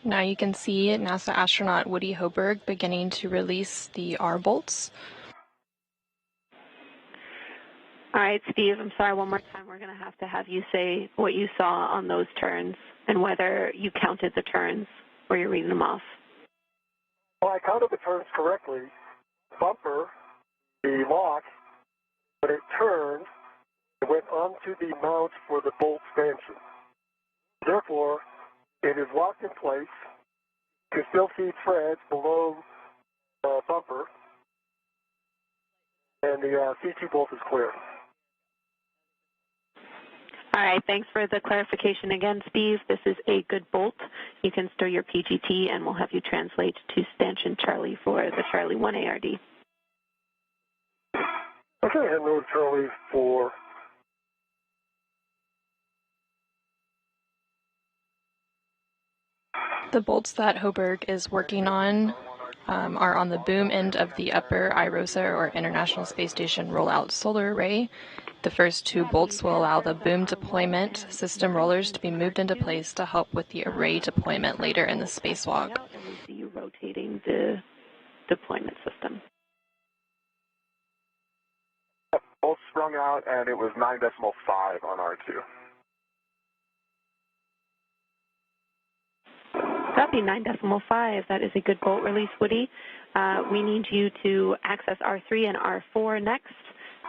Now you can see NASA astronaut Woody Hoburg beginning to release the R bolts. All right, Steve, I'm sorry, one more time. We're going to have you say what you saw on those turns and whether you counted the turns or you're reading them off. Well, I counted the turns correctly. Bumper, the lock, when it turned, it went onto the mount for the bolt stanchion. Therefore, it is locked in place. You can still see threads below the bumper, and the C2 bolt is clear. All right, thanks for the clarification again, Steve. This is a good bolt. You can store your PGT, and we'll have you translate to stanchion Charlie for the Charlie 1 ARD. Okay, and road Charlie for The bolts that Hoburg is working on are on the boom end of the upper IROSA, or International Space Station Rollout Solar Array. The first two bolts will allow the boom deployment system rollers to be moved into place to help with the array deployment later in the spacewalk. And we see you rotating the deployment system. both sprung out, and it was 9.5 on R2. Copy 9.5. That is a good bolt release, Woody. We need you to access R3 and R4 next.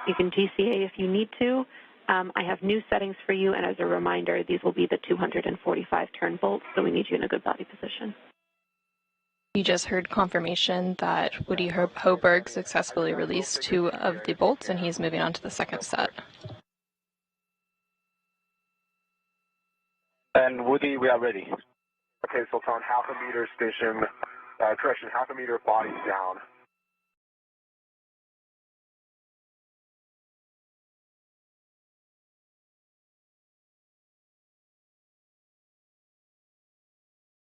You can GCA if you need to. I have new settings for you, and as a reminder, these will be the 245 turn bolts, so we need you in a good body position. You just heard confirmation that Woody Hoburg successfully released 2 of the bolts, and he's moving on to the second set. And Woody, we are ready. Okay, so it's on half a meter station, correction, half a meter body down.